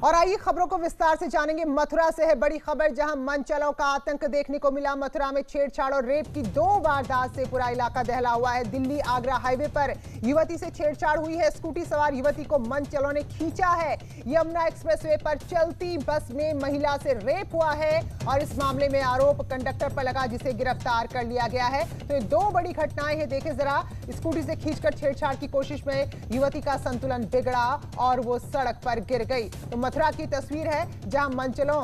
और आइए खबरों को विस्तार से जानेंगे। मथुरा से है बड़ी खबर, जहां मनचलों का आतंक देखने को मिला। मथुरा में छेड़छाड़ और रेप की 2 वारदात से पूरा इलाका दहला हुआ है। दिल्ली आगरा हाईवे पर युवती से छेड़छाड़ हुई है। स्कूटी सवार युवती को मनचलों ने खींचा है। यमुना एक्सप्रेसवे पर चलती बस में महिला से रेप हुआ है और इस मामले में आरोप कंडक्टर पर लगा, जिसे गिरफ्तार कर लिया गया है। तो ये 2 बड़ी घटनाएं हैं। देखें जरा, स्कूटी से खींचकर छेड़छाड़ की कोशिश में युवती का संतुलन बिगड़ा और वो सड़क पर गिर गई। तो मथुरा की तस्वीर है, जहां मनचलों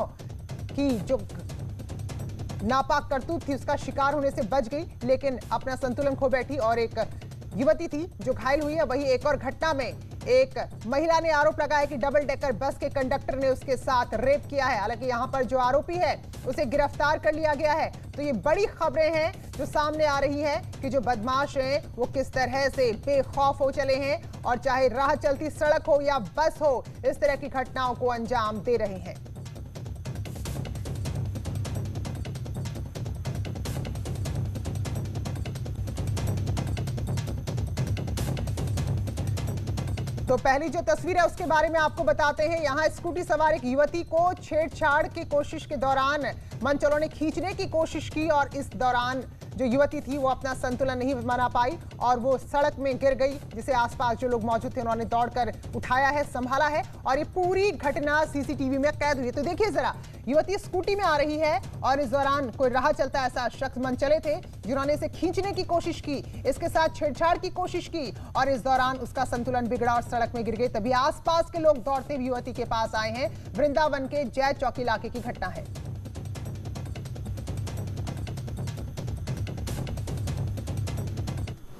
की जो नापाक करतूत थी उसका शिकार होने से बच गई, लेकिन अपना संतुलन खो बैठी और एक युवती थी जो घायल हुई है। वहीं एक और घटना में एक महिला ने आरोप लगाया कि डबल डेकर बस के कंडक्टर ने उसके साथ रेप किया है। हालांकि यहां पर जो आरोपी है उसे गिरफ्तार कर लिया गया है। तो ये बड़ी खबरें हैं जो सामने आ रही हैं कि जो बदमाश हैं वो किस तरह से बेखौफ हो चले हैं और चाहे राह चलती सड़क हो या बस हो, इस तरह की घटनाओं को अंजाम दे रहे हैं। तो पहली जो तस्वीर है उसके बारे में आपको बताते हैं। यहां स्कूटी सवार एक युवती को छेड़छाड़ की कोशिश के दौरान मनचलों ने खींचने की कोशिश की और इस दौरान जो युवती थी वो अपना संतुलन नहीं बना पाई और वो सड़क में गिर गई, जिसे आसपास जो लोग मौजूद थे उन्होंने दौड़कर उठाया है, संभाला है और ये पूरी घटना सीसीटीवी में कैद हुई है। तो देखिए जरा, युवती स्कूटी में आ रही है और इस दौरान कोई राह चलता ऐसा शख्स मनचले थे जिन्होंने इसे खींचने की कोशिश की, इसके साथ छेड़छाड़ की कोशिश की और इस दौरान उसका संतुलन बिगड़ा और सड़क में गिर गई। तभी आसपास के लोग दौड़ते हुए युवती के पास आए हैं। वृंदावन के जय चौक इलाके की घटना है।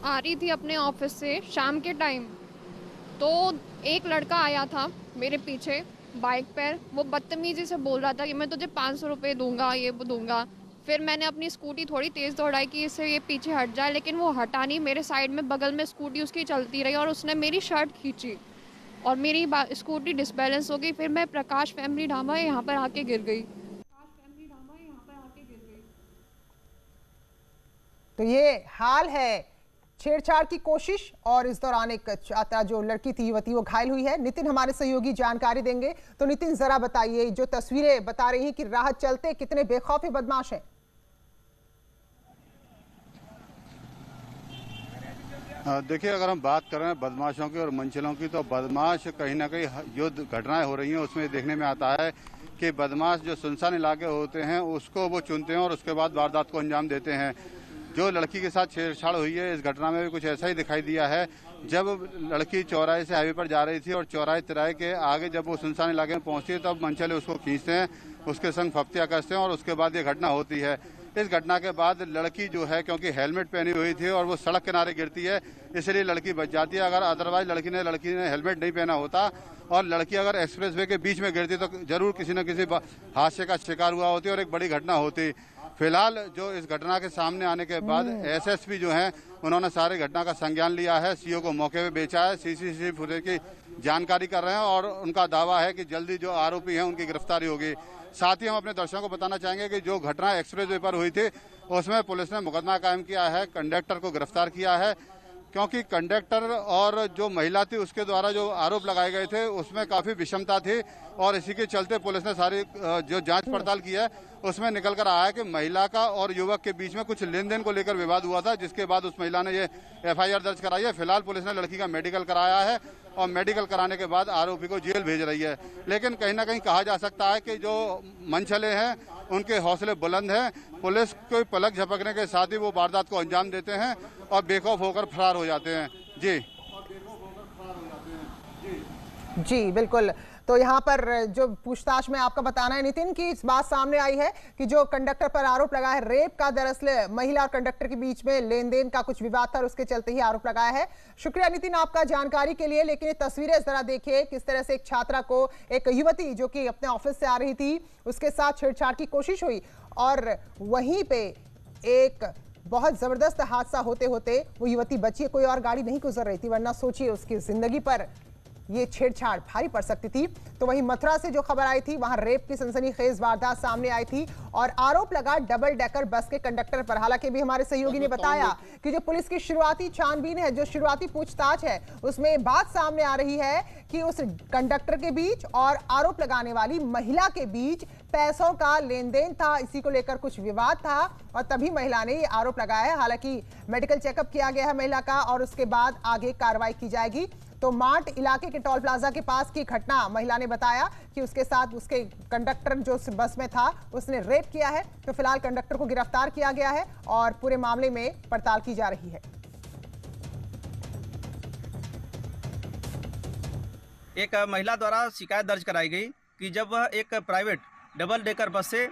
आ रही थी अपने ऑफिस से शाम के टाइम, तो एक लड़का आया था मेरे पीछे बाइक पर। वो बदतमीजी से बोल रहा था कि मैं तुझे 500 रुपये दूंगा, ये दूंगा। फिर मैंने अपनी स्कूटी थोड़ी तेज़ दौड़ाई कि इससे ये पीछे हट जाए, लेकिन वो हटा नहीं। मेरे साइड में बगल में स्कूटी उसकी चलती रही और उसने मेरी शर्ट खींची और मेरी स्कूटी डिसबैलेंस हो गई। फिर मैं प्रकाश फैमिली ढाबा यहाँ पर आके गिर गई। तो ये हाल है, छेड़छाड़ की कोशिश और इस दौरान एक छात्रा जो लड़की थी युवती वो घायल हुई है। नितिन हमारे सहयोगी जानकारी देंगे। तो नितिन जरा बताइए, जो तस्वीरें बता रही हैं कि राह चलते कितने बेखौफ बदमाश हैं। देखिए, अगर हम बात कर रहे हैं बदमाशों की और मनचलों की, तो बदमाश कहीं ना कहीं जो घटनाएं हो रही हैं उसमें देखने में आता है कि बदमाश जो सुनसान इलाके होते हैं उसको वो चुनते हैं और उसके बाद वारदात को अंजाम देते हैं। जो लड़की के साथ छेड़छाड़ हुई है, इस घटना में भी कुछ ऐसा ही दिखाई दिया है। जब लड़की चौराहे से हाईवे पर जा रही थी और चौराहे तिराहे के आगे जब वो सुनसान इलाके में पहुंचती है तब मनचले उसको खींचते हैं, उसके संग फप्तियां कसते हैं और उसके बाद ये घटना होती है। इस घटना के बाद लड़की जो है, क्योंकि हेलमेट पहनी हुई थी और वो सड़क किनारे गिरती है, इसलिए लड़की बच जाती है। अगर अदरवाइज लड़की ने हेलमेट नहीं पहना होता और लड़की अगर एक्सप्रेसवे के बीच में गिरती तो जरूर किसी न किसी हादसे का शिकार हुआ होती और एक बड़ी घटना होती। फिलहाल जो इस घटना के सामने आने के बाद एसएसपी जो हैं उन्होंने सारी घटना का संज्ञान लिया है, सीओ को मौके पे बेचा है, सीसीटीवी फुटेज की जानकारी कर रहे हैं और उनका दावा है कि जल्दी जो आरोपी हैं उनकी गिरफ्तारी होगी। साथ ही हम अपने दर्शकों को बताना चाहेंगे कि जो घटना एक्सप्रेसवे पर हुई थी उसमें पुलिस ने मुकदमा कायम किया है, कंडक्टर को गिरफ्तार किया है, क्योंकि कंडक्टर और जो महिला थी उसके द्वारा जो आरोप लगाए गए थे उसमें काफ़ी विषमता थी और इसी के चलते पुलिस ने सारी जो जांच पड़ताल की है उसमें निकल कर आया कि महिला का और युवक के बीच में कुछ लेन देन को लेकर विवाद हुआ था, जिसके बाद उस महिला ने ये एफआईआर दर्ज कराई है। फिलहाल पुलिस ने लड़की का मेडिकल कराया है और मेडिकल कराने के बाद आरोपी को जेल भेज रही है। लेकिन कहीं ना कहीं कहा जा सकता है कि जो मनचले हैं उनके हौसले बुलंद हैं। पुलिस को पलक झपकने के साथ ही वो वारदात को अंजाम देते हैं और बेखौफ होकर फरार हो जाते हैं। जी बिल्कुल। तो यहाँ पर जो पूछताछ में आपका बताना है नितिन की इस बात सामने आई है कि जो कंडक्टर पर आरोप लगा है रेप का, दरअसल महिला और कंडक्टर के बीच में लेन देन का कुछ विवाद था और उसके चलते ही आरोप लगाया है। शुक्रिया नितिन आपका जानकारी के लिए। लेकिन ये तस्वीरें जरा देखिए, किस तरह से एक छात्रा को, एक युवती जो कि अपने ऑफिस से आ रही थी, उसके साथ छेड़छाड़ की कोशिश हुई और वहीं पे एक बहुत जबरदस्त हादसा होते होते वो युवती बची। कोई और गाड़ी नहीं गुजर रही थी, वरना सोचिए उसकी जिंदगी पर ये छेड़छाड़ भारी पड़ सकती थी। तो वहीं मथुरा से जो खबर आई थी, वहां रेप की सनसनीखेज वारदात सामने आई थी और आरोप लगा डबल डेकर बस के कंडक्टर पर। हालांकि भी हमारे सहयोगी ने बताया कि जो पुलिस की शुरुआती छानबीन है, जो शुरुआती पूछताछ है, उसमें बात सामने आ रही है कि उस कंडक्टर के बीच और आरोप लगाने वाली महिला के बीच पैसों का लेन देन था। इसी को लेकर कुछ विवाद था और तभी महिला ने ये आरोप लगाया है। हालांकि मेडिकल चेकअप किया गया है महिला का और उसके बाद आगे कार्रवाई की जाएगी। तो मार्ट इलाके के टोल प्लाजा के पास की घटना, महिला ने बताया कि उसके साथ उसके कंडक्टर जो बस में था उसने रेप किया है। तो फिलहाल कंडक्टर को गिरफ्तार किया गया है और पूरे मामले में पड़ताल की जा रही है। एक महिला द्वारा शिकायत दर्ज कराई गई कि जब वह एक प्राइवेट डबल डेकर बस से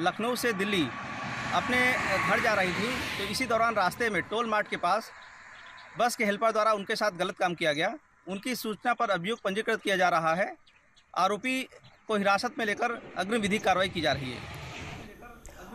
लखनऊ से दिल्ली अपने घर जा रही थी, तो इसी दौरान रास्ते में टोल मार्ट के पास बस के हेल्पर द्वारा उनके साथ गलत काम किया गया। उनकी सूचना पर अभियोग पंजीकृत किया जा रहा है। आरोपी को हिरासत में लेकर अग्रिम विधिक कार्रवाई की जा रही है।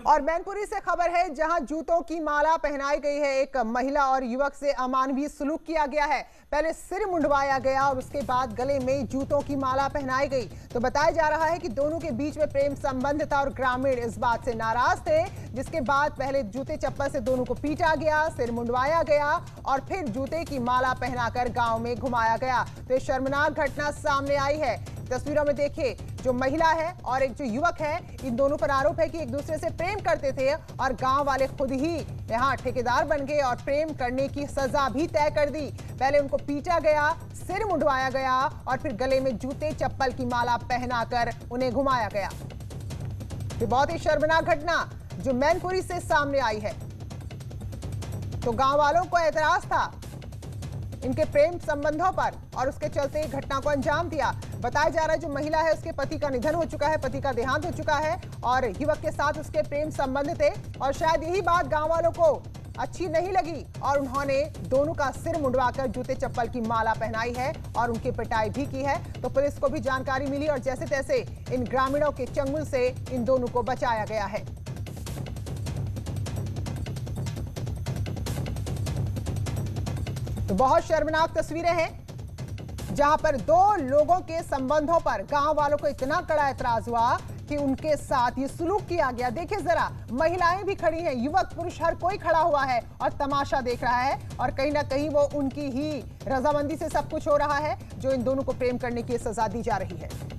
और मैनपुरी से खबर है, जहां जूतों की माला पहनाई गई है। एक महिला और युवक से अमानवीय सलूक किया गया है। पहले सिर मुंडवाया गया और उसके बाद गले में जूतों की माला पहनाई गई। तो बताया जा रहा है कि दोनों के बीच में प्रेम संबंध था और ग्रामीण इस बात से नाराज थे, जिसके बाद पहले जूते चप्पल से दोनों को पीटा गया, सिर मुंडवाया गया और फिर जूते की माला पहनाकर गांव में घुमाया गया। तो ये शर्मनाक घटना सामने आई है। तस्वीरों में देखिए, जो महिला है और एक जो युवक है, इन दोनों पर आरोप है कि एक दूसरे से प्रेम करते थे और गांव वाले खुद ही यहां ठेकेदार बन गए और प्रेम करने की सजा भी तय कर दी। पहले उनको पीटा गया, सिर मुंडवाया गया और फिर गले में जूते चप्पल की माला पहनाकर उन्हें घुमाया गया। ये बहुत ही शर्मनाक घटना जो मैनपुरी से सामने आई है। तो गांव वालों को एतराज था इनके प्रेम संबंधों पर और उसके चलते घटना को अंजाम दिया। बताया जा रहा है जो महिला है उसके पति का निधन हो चुका है, पति का देहांत हो चुका है और युवक के साथ उसके प्रेम संबंध थे और शायद यही बात गांव वालों को अच्छी नहीं लगी और उन्होंने दोनों का सिर मुंडवाकर जूते चप्पल की माला पहनाई है और उनकी पिटाई भी की है। तो पुलिस को भी जानकारी मिली और जैसे तैसे इन ग्रामीणों के चंगुल से इन दोनों को बचाया गया है। तो बहुत शर्मनाक तस्वीरें हैं जहां पर दो लोगों के संबंधों पर गांव वालों को इतना कड़ा एतराज हुआ कि उनके साथ ये सलूक किया गया। देखिए जरा, महिलाएं भी खड़ी हैं, युवक पुरुष हर कोई खड़ा हुआ है और तमाशा देख रहा है और कहीं ना कहीं वो उनकी ही रजामंदी से सब कुछ हो रहा है जो इन दोनों को प्रेम करने की सजा दी जा रही है।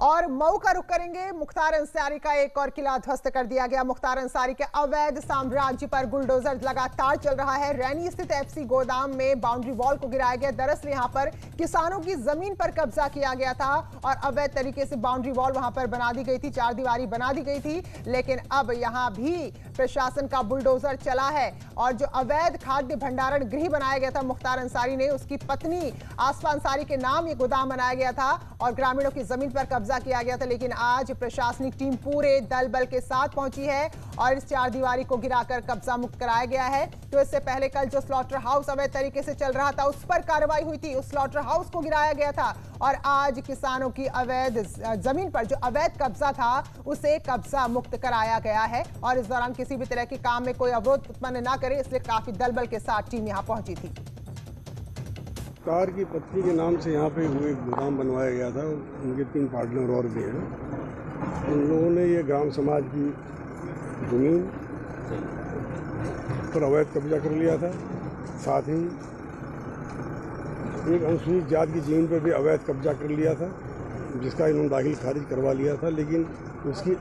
और मऊ का रुख करेंगे। मुख्तार अंसारी का एक और किला ध्वस्त कर दिया गया। मुख्तार अंसारी के अवैध साम्राज्य पर बुलडोजर लगातार चल रहा है। रैनी स्थित एफसी गोदाम में बाउंड्री वॉल को गिराया गया। दरअसल यहां पर किसानों की जमीन पर कब्जा किया गया था और अवैध तरीके से बाउंड्री वॉल वहां पर बना दी गई थी, चार दीवारी बना दी गई थी। लेकिन अब यहां भी प्रशासन का बुलडोजर चला है और जो अवैध खाद्य भंडारण गृह बनाया गया था मुख्तार अंसारी ने, उसकी पत्नी आसफा अंसारी के नाम ये गोदाम बनाया गया था और ग्रामीणों की जमीन पर कब्जा किया गया था। लेकिन आज प्रशासनिक टीम पूरे दल बल के साथ पहुंची है और इस चार दीवारी को गिराकर कब्जा मुक्त कराया गया है। तो इससे पहले कल जो स्लॉटर हाउस अवैध तरीके से चल रहा था उस पर कार्रवाई हुई थी, उस स्लॉटर हाउस को गिराया गया था और आज किसानों की अवैध जमीन पर जो अवैध कब्जा था उसे कब्जा मुक्त कराया गया है और इस दौरान किसी भी तरह के काम में कोई अवरोध उत्पन्न ना करे, इसलिए काफी दल बल के साथ टीम यहां पहुंची थी। कार की पत्नी के नाम से यहाँ पे हुए गोदाम बनवाया गया था। उनके 3 पार्टनर और भी हैं। उन लोगों ने ये ग्राम समाज की जमीन पर अवैध कब्जा कर लिया था। साथ ही एक अनुसूचित जाति की जमीन पर भी अवैध कब्जा कर लिया था, जिसका इन्होंने दाखिल खारिज करवा लिया था, लेकिन उसकी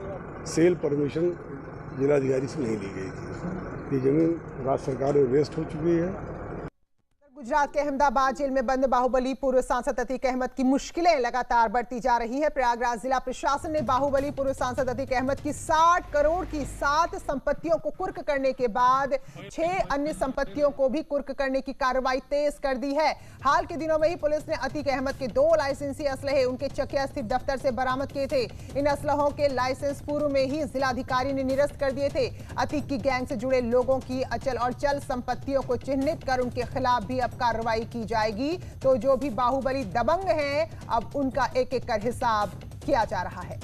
सेल परमिशन जिलाधिकारी से नहीं ली गई थी। ये जमीन राज्य सरकार में वेस्ट हो चुकी है। गुजरात के अहमदाबाद जेल में बंद बाहुबली पूर्व सांसद अतीक अहमद की मुश्किलें लगातार बढ़ती जा रही है। प्रयागराज जिला प्रशासन ने बाहुबली पूर्व सांसद अतीक अहमद की 60 करोड़ की 7 संपत्तियों को कुर्क करने के बाद 6 अन्य संपत्तियों को भी कुर्क करने की कार्रवाई तेज कर दी है। हाल के दिनों में ही पुलिस ने अतीक अहमद के 2 लाइसेंसी असलहे उनके चकिया स्थित दफ्तर से बरामद किए थे। इन असलहों के लाइसेंस पूर्व में ही जिलाधिकारी ने निरस्त कर दिए थे। अतीक की गैंग से जुड़े लोगों की अचल और चल संपत्तियों को चिन्हित कर उनके खिलाफ भी कार्रवाई की जाएगी। तो जो भी बाहुबली दबंग हैं, अब उनका एक एक कर हिसाब किया जा रहा है।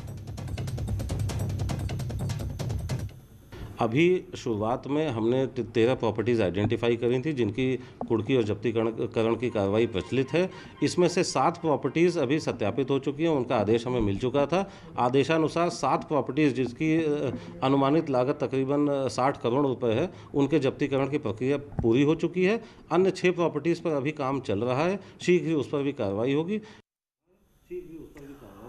अभी शुरुआत में हमने 13 प्रॉपर्टीज़ आइडेंटिफाई करी थी जिनकी कुर्की और जब्तीकरण की कार्रवाई प्रचलित है। इसमें से 7 प्रॉपर्टीज़ अभी सत्यापित हो चुकी हैं, उनका आदेश हमें मिल चुका था। आदेशानुसार 7 प्रॉपर्टीज़ जिसकी अनुमानित लागत तकरीबन 60 करोड़ रुपए है, उनके जब्तीकरण की प्रक्रिया पूरी हो चुकी है। अन्य 6 प्रॉपर्टीज़ पर अभी काम चल रहा है, शीघ्र ही उस पर भी कार्रवाई होगी।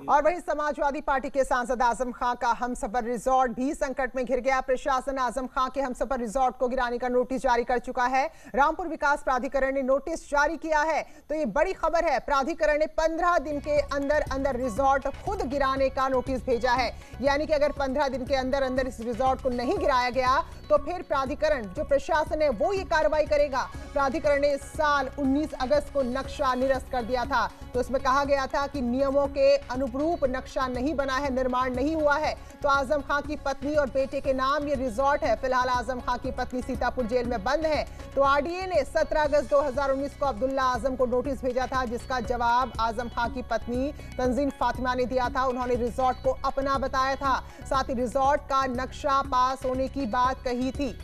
और वहीं समाजवादी पार्टी के सांसद आजम खां का हमसफर रिजॉर्ट भी संकट में घिर गया। प्रशासन आजम खां के हमसफर रिजॉर्ट को गिराने का नोटिस जारी कर चुका है। रामपुर विकास प्राधिकरण ने नोटिस जारी किया है, तो ये बड़ी खबर है। प्राधिकरण ने 15 दिन के अंदर अंदर रिजॉर्ट खुद गिराने का नोटिस भेजा है। यानी कि अगर 15 दिन के अंदर अंदर इस रिजॉर्ट को नहीं गिराया गया तो फिर प्राधिकरण, जो प्रशासन है, वो ये कार्रवाई करेगा। प्राधिकरण ने इस साल 19 अगस्त को नक्शा निरस्त कर दिया था, तो इसमें कहा गया था कि नियमों के अनुरूप नक्शा नहीं बना है, निर्माण नहीं हुआ है। तो आजम खां की पत्नी और बेटे के नाम ये रिजॉर्ट है। फिलहाल आजम खां की पत्नी सीतापुर जेल में बंद है। तो आरडीए ने 17 अगस्त 2019 को अब्दुल्ला आजम को नोटिस भेजा था, जिसका जवाब आजम खां की पत्नी तंजीन फातिमा ने दिया था। उन्होंने रिजॉर्ट को अपना बताया था, साथ ही रिजॉर्ट का नक्शा पास होने की बात कही थी।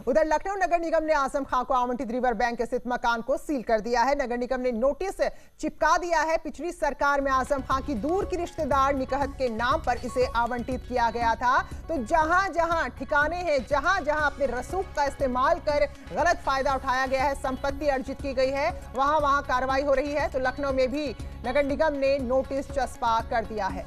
उधर लखनऊ नगर निगम ने आजम खां को आवंटित रिवर बैंक स्थित मकान को सील कर दिया है। नगर निगम ने नोटिस चिपका दिया है। पिछली सरकार में आजम खां की दूर की रिश्तेदार निकहत के नाम पर इसे आवंटित किया गया था। तो जहां जहां ठिकाने हैं, जहां जहां अपने रसूख का इस्तेमाल कर गलत फायदा उठाया गया है, संपत्ति अर्जित की गई है, वहां वहां कार्रवाई हो रही है। तो लखनऊ में भी नगर निगम ने नोटिस चस्पा कर दिया है।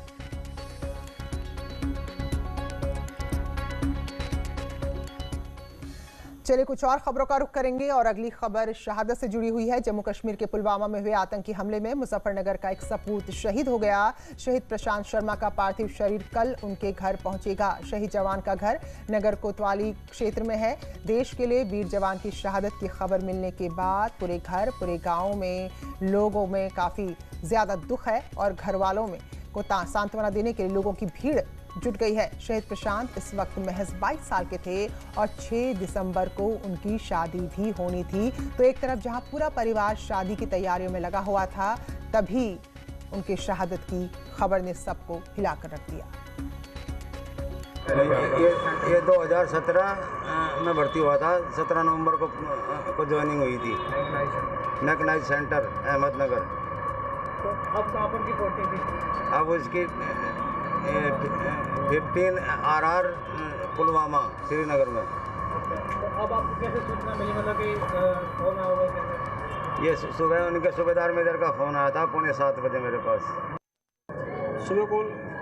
चलिए कुछ और खबरों का रुख करेंगे और अगली खबर शहादत से जुड़ी हुई है। जम्मू कश्मीर के पुलवामा में हुए आतंकी हमले में मुजफ्फरनगर का एक सपूत शहीद हो गया। शहीद प्रशांत शर्मा का पार्थिव शरीर कल उनके घर पहुंचेगा। शहीद जवान का घर नगर कोतवाली क्षेत्र में है। देश के लिए वीर जवान की शहादत की खबर मिलने के बाद पूरे घर, पूरे गाँव में लोगों में काफ़ी ज़्यादा दुख है और घर वालों में को सांत्वना देने के लिए लोगों की भीड़ जुट गई है। शहीद प्रशांत इस वक्त महज 22 साल के थे और 6 दिसंबर को उनकी शादी भी होनी थी। तो एक तरफ जहां पूरा परिवार शादी की तैयारियों में लगा हुआ था, तभी उनके शहादत की खबर ने सबको हिलाकर रख दिया। ये 2017 में भर्ती हुआ था। 17 नवंबर को ज्वाइनिंग हुई थी नेक नाइट सेंटर अहमदनगर। तो अब कहाँ पर की पोस्टिंग थी? अब उसकी 15 RR पुलवामा श्रीनगर में। तो अब आपको कैसे सूचना मिली, मतलब कि फोन आया हुआ कैसे? ये सुबह उनके सूबेदार मेजर का फ़ोन आया था 7:15 बजे मेरे पास। सुबह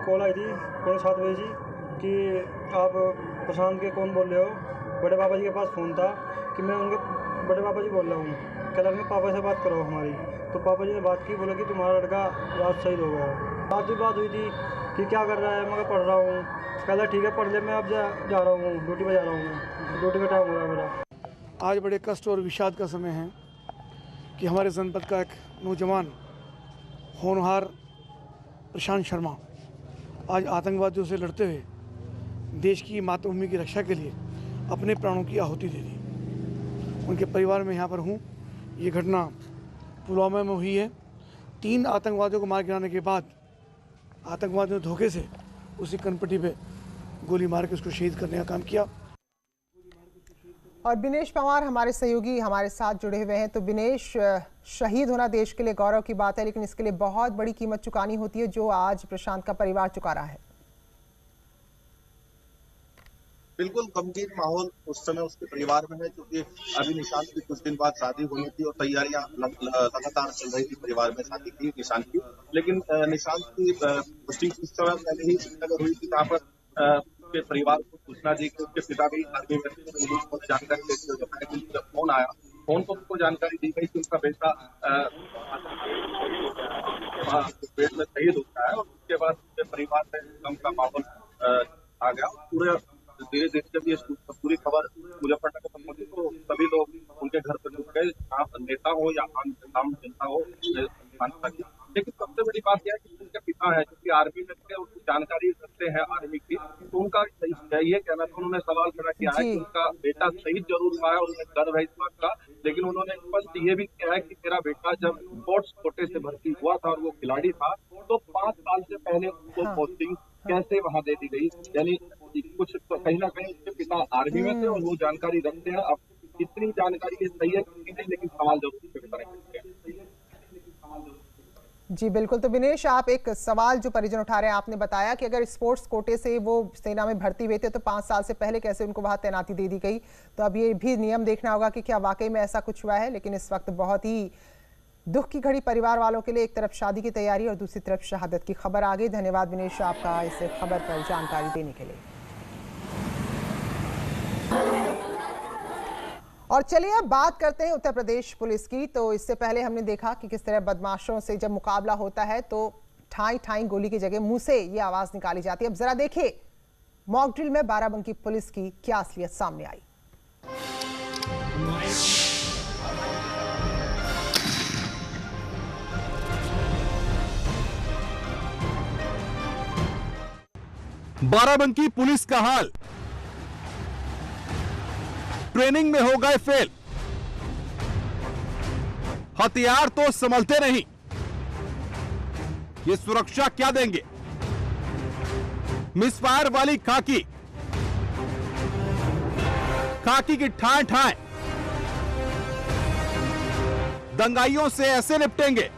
कॉल आई थी 7:15 बजे जी कि आप प्रशांत के कौन बोल रहे हो। बड़े पापा जी के पास फ़ोन था कि मैं उनके बड़े पापा जी बोल रहा हूँ। कल अपने पापा से बात करो हमारी। तो पापा जी ने बात की, बोला कि तुम्हारा लड़का रात शहीद हो गया। बात हुई थी कि क्या कर रहा है, मैं पढ़ रहा हूँ। कहला ठीक है पढ़ ले, मैं अब जा रहा हूँ, ड्यूटी पे जा रहा हूँ, ड्यूटी का टाइम हो रहा है मेरा। आज बड़े कष्ट और विषाद का समय है कि हमारे जनपद का एक नौजवान होनहार प्रशांत शर्मा आज आतंकवादियों से लड़ते हुए देश की मातृभूमि की रक्षा के लिए अपने प्राणों की आहुति दे दी। उनके परिवार में यहाँ पर हूँ। ये घटना पुलवामा में हुई है। 3 आतंकवादियों को मार गिराने के बाद आतंकवादियों ने धोखे से उसी कनपट्टी पे गोली मार के उसको शहीद करने का काम किया। और बिनेश पवार हमारे सहयोगी हमारे साथ जुड़े हुए हैं। तो बिनेश, शहीद होना देश के लिए गौरव की बात है, लेकिन इसके लिए बहुत बड़ी कीमत चुकानी होती है, जो आज प्रशांत का परिवार चुका रहा है। बिल्कुल गमगीन माहौल उस समय उसके परिवार में है, क्योंकि अभी निशांत की कुछ दिन बाद शादी होनी थी और तैयारियां लगातार चल रही थी परिवार में शादी की निशांत की। लेकिन निशांत की पोस्टिंग उस समय पहले ही श्रीनगर हुई थी, जहाँ पर उसके परिवार को सूचना दी कि उसके पिता भी आर्मी में थे। जानकारी देते हुए जब फोन आया, फोन पर उसको जानकारी दी गई कि उनका बेटा पेट में शहीद हो गया है। और उसके बाद उसके परिवार में गम का माहौल आ गया। पूरे धीरे धीरे जब ये पूरी खबर मुजफ्फरनगर तक पहुंची तो सभी लोग उनके घर पर जुट गए। आप नेता हो या आम जनता हो, लेकिन सबसे बड़ी बात यह है कि उनके पिता है जो कि आर्मी में थे, उनकी जानकारी रखते हैं आर्मी की, तो उनका ये कहना था, उन्होंने सवाल खड़ा किया है कि उनका बेटा शहीद जरूर हुआ है और उन्हें गर्व है इस बात का, लेकिन उन्होंने स्पष्ट ये भी किया है कि मेरा बेटा जब स्पोर्ट्स कोटे से भर्ती हुआ था और वो खिलाड़ी था, तो 5 साल से पहले उनको पोस्टिंग कैसे वहां दे दी गई। यानी कुछ तो कहीं ना कहीं उसके पिता आर्मी में थे और वो जानकारी रखते हैं। अब इतनी जानकारी ये सही है कि नहीं, लेकिन सवाल जरूर उसके पिता रखते हैं। जी बिल्कुल। तो विनेश, आप एक सवाल जो परिजन उठा रहे हैं, आपने बताया कि अगर स्पोर्ट्स कोटे से वो सेना में भर्ती हुए थे तो 5 साल से पहले कैसे उनको वहां तैनाती दे दी गई। तो अब ये भी नियम देखना होगा कि क्या वाकई में ऐसा कुछ हुआ है। लेकिन इस वक्त बहुत ही दुख की घड़ी परिवार वालों के लिए, एक तरफ शादी की तैयारी और दूसरी तरफ शहादत की खबर आ गई। धन्यवाद विनेश आपका इस खबर पर जानकारी देने के लिए। और चलिए अब बात करते हैं उत्तर प्रदेश पुलिस की। तो इससे पहले हमने देखा कि किस तरह बदमाशों से जब मुकाबला होता है तो ठाई ठाई गोली की जगह मुंह से ये आवाज निकाली जाती है। अब जरा देखिए मॉक ड्रिल में बाराबंकी पुलिस की क्या असलियत सामने आई। बाराबंकी पुलिस का हाल, ट्रेनिंग में हो गए फेल, हथियार तो संभलते नहीं, ये सुरक्षा क्या देंगे। मिसफायर वाली खाकी की ठाए ठाए, दंगाइयों से ऐसे निपटेंगे।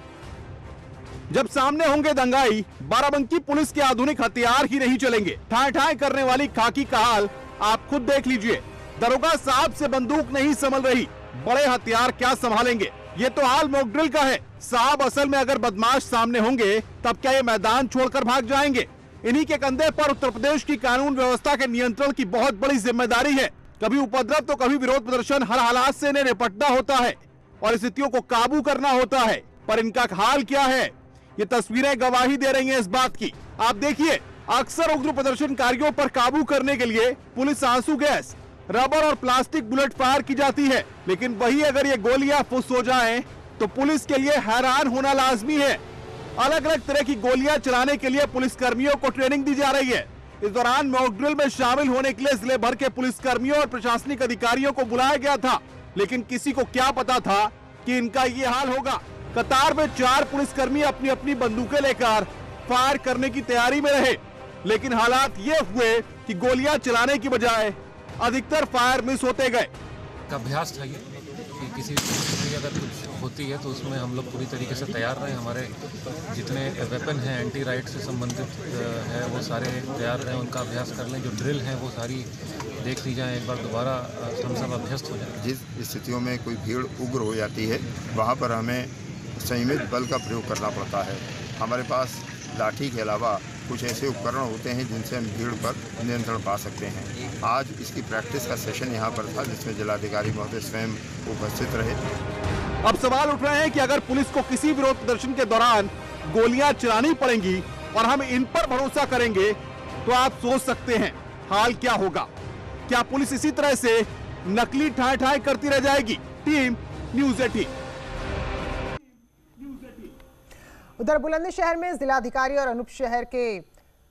जब सामने होंगे दंगाई, बाराबंकी पुलिस के आधुनिक हथियार ही नहीं चलेंगे। ठाए ठाए करने वाली खाकी का हाल आप खुद देख लीजिए। दरोगा साहब से बंदूक नहीं संभल रही, बड़े हथियार क्या संभालेंगे। ये तो हाल मॉक ड्रिल का है। साहब असल में अगर बदमाश सामने होंगे तब क्या ये मैदान छोड़कर भाग जाएंगे। इन्हीं के कंधे पर उत्तर प्रदेश की कानून व्यवस्था के नियंत्रण की बहुत बड़ी जिम्मेदारी है। कभी उपद्रव तो कभी विरोध प्रदर्शन, हर हालात से इन्हें निपटना होता है और स्थितियों को काबू करना होता है। पर इनका हाल क्या है, ये तस्वीरें गवाही दे रही हैं इस बात की। आप देखिए, अक्सर उग्र प्रदर्शनकारियों पर काबू करने के लिए पुलिस आंसू गैस, रबर और प्लास्टिक बुलेट फायर की जाती है, लेकिन वही अगर ये गोलियां फुस हो जाएं, तो पुलिस के लिए हैरान होना लाजमी है। अलग अलग तरह की गोलियां चलाने के लिए पुलिस कर्मियों को ट्रेनिंग दी जा रही है। इस दौरान मॉक ड्रिल में शामिल होने के लिए जिले भर के पुलिस कर्मियों और प्रशासनिक अधिकारियों को बुलाया गया था, लेकिन किसी को क्या पता था कि इनका ये हाल होगा। कतार में 4 पुलिसकर्मी अपनी अपनी बंदूकें लेकर फायर करने की तैयारी में रहे, लेकिन हालात ये हुए कि गोलियां चलाने की बजाय अधिकतर फायर मिस होते गए। अभ्यास था ये कि किसी स्थिति अगर कुछ होती है तो उसमें हम लोग पूरी तरीके से तैयार रहें। हमारे जितने वेपन हैं एंटी राइट से संबंधित है वो सारे तैयार रहें, उनका अभ्यास कर लें। जो ड्रिल है वो सारी देख ली जाए, एक बार दोबारा हम सब अभ्यस्त हो जाए। जिस स्थितियों में कोई भीड़ उग्र हो जाती है वहाँ पर हमें संयमित बल का प्रयोग करना पड़ता है। हमारे पास लाठी के अलावा कुछ ऐसे उपकरण होते हैं जिनसे हम भीड़ पर नियंत्रण पा सकते हैं। आज इसकी प्रैक्टिस का सेशन यहाँ पर था जिसमें जिलाधिकारी महोदय स्वयं उपस्थित रहे। अब सवाल उठ रहे हैं कि अगर पुलिस को किसी विरोध प्रदर्शन के दौरान गोलियां चलानी पड़ेंगी और हम इन पर भरोसा करेंगे तो आप सोच सकते हैं हाल क्या होगा। क्या पुलिस इसी तरह से नकली ठाए ठाए करती रह जाएगी? Team news 18। उधर बुलंदशहर में जिलाधिकारी और अनूप शहर के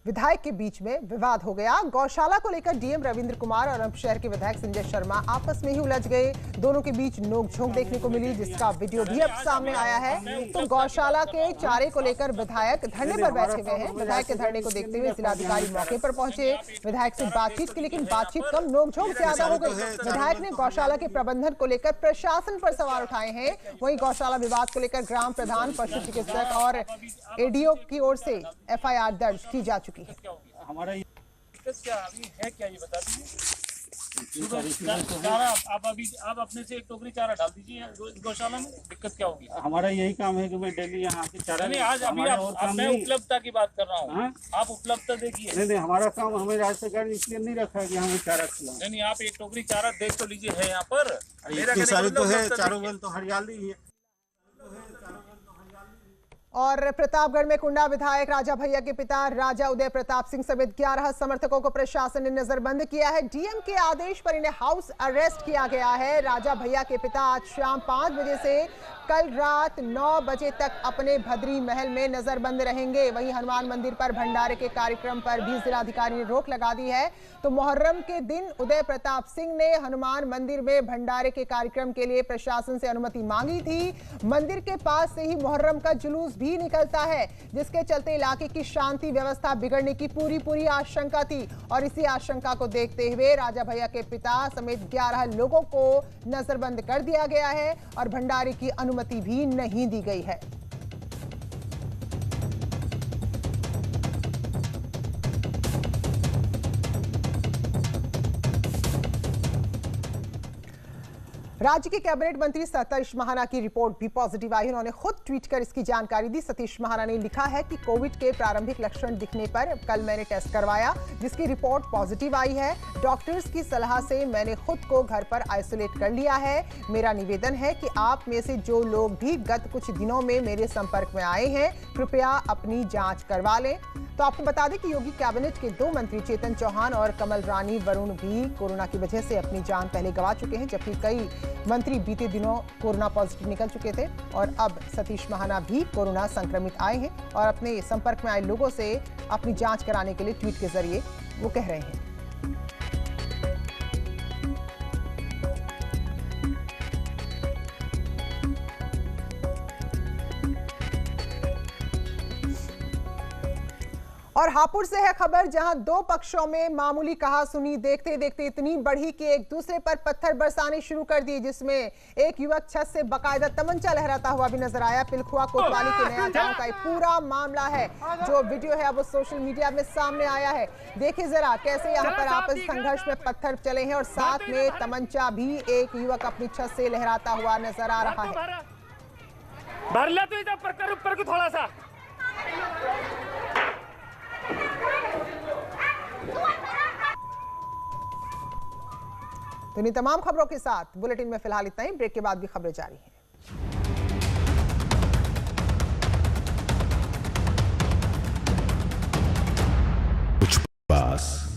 विधायक के बीच में विवाद हो गया। गौशाला को लेकर डीएम रविंद्र कुमार और अनूप शहर के विधायक संजय शर्मा आपस में ही उलझ गए। दोनों के बीच नोकझोंक देखने को मिली, जिसका वीडियो भी अब सामने आया है। तो गौशाला के चारे को लेकर विधायक धरने पर बैठे हुए हैं। विधायक के धरने को देखते हुए जिलाधिकारी मौके पर पहुंचे, विधायक से बातचीत की, लेकिन बातचीत कम, नोकझोंक ज्यादा हो गई। विधायक ने गौशाला के प्रबंधन को लेकर प्रशासन पर सवाल उठाए हैं। वहीं गौशाला विवाद को लेकर ग्राम प्रधान, पशु चिकित्सक और एडीओ की ओर से एफआईआर दर्ज की जा चुकी है। हमारा क्या अभी है, क्या ये बता दीजिए। चारा आप अपने से एक टोकरी चारा डाल दीजिए गौशाला में, दिक्कत क्या होगी? हमारा यही काम है कि मैं डेली यहाँ आके चारा नहीं, आज अभी मैं उपलब्धता की बात कर रहा हूँ। आप उपलब्धता देखिए। नहीं, हमारा काम, हमें राज्य सरकार इसलिए नहीं रखा है कि हमें चारा खिलाओ। नहीं, आप एक टोकरी चारा देख तो लीजिए है यहाँ पर। सारी तो है, चारों बल तो हरियाली ही है। और प्रतापगढ़ में कुंडा विधायक राजा भैया के पिता राजा उदय प्रताप सिंह समेत 11 समर्थकों को प्रशासन ने नजरबंद किया है। डीएम के आदेश पर इन्हें हाउस अरेस्ट किया गया है। राजा भैया के पिता आज शाम 5 बजे से कल रात 9 बजे तक अपने भद्री महल में नजरबंद रहेंगे। वहीं हनुमान मंदिर पर भंडारे के कार्यक्रम पर भी जिलाधिकारी ने रोक लगा दी है। तो मुहर्रम के दिन उदय प्रताप सिंह ने हनुमान मंदिर में भंडारे के कार्यक्रम के लिए प्रशासन से अनुमति मांगी थी। मंदिर के पास से ही मुहर्रम का जुलूस भी निकलता है, जिसके चलते इलाके की शांति व्यवस्था बिगड़ने की पूरी आशंका थी। और इसी आशंका को देखते हुए राजा भैया के पिता समेत 11 लोगों को नजरबंद कर दिया गया है और भंडारे की अनुमति भी नहीं दी गई है। राज्य के कैबिनेट मंत्री सतीश महाना की रिपोर्ट भी पॉजिटिव आई। उन्होंने खुद ट्वीट कर इसकी जानकारी दी। सतीश महाना ने लिखा है कि कोविड के प्रारंभिक लक्षण दिखने पर कल मैंने टेस्ट करवाया, जिसकी रिपोर्ट पॉजिटिव आई है। डॉक्टर्स की सलाह से मैंने खुद को घर पर आइसोलेट कर लिया है। मेरा निवेदन है कि आप में से जो लोग भी गत कुछ दिनों में मेरे संपर्क में आए हैं, कृपया अपनी जांच करवा लें। तो आपको बता दें कि योगी कैबिनेट के 2 मंत्री चेतन चौहान और कमल रानी वरुण भी कोरोना की वजह से अपनी जान पहले गंवा चुके हैं, जबकि कई मंत्री बीते दिनों कोरोना पॉजिटिव निकल चुके थे। और अब सतीश महाना भी कोरोना संक्रमित आए हैं और अपने संपर्क में आए लोगों से अपनी जांच कराने के लिए ट्वीट के जरिए वो कह रहे हैं। और हापुड़ से है खबर, जहां 2 पक्षों में मामूली कहासुनी देखते देखते इतनी बढ़ी कि एक दूसरे पर पत्थर बरसाने शुरू कर दिए, जिसमें एक युवक छत से बकायदा तमंचा लहराता हुआ भी नजर आया। पिलखुआ कोतवाली के नया गांव का एक पूरा मामला है। जो वीडियो है वो सोशल मीडिया में सामने आया है। देखिए जरा कैसे यहाँ पर आपस संघर्ष में पत्थर चले हैं और साथ में तमंचा भी एक युवक अपनी छत से लहराता हुआ नजर आ रहा है। भर ले तो इधर ऊपर को थोड़ा सा। तो इन तमाम खबरों के साथ बुलेटिन में फिलहाल इतना ही। ब्रेक के बाद भी खबरें जारी हैं।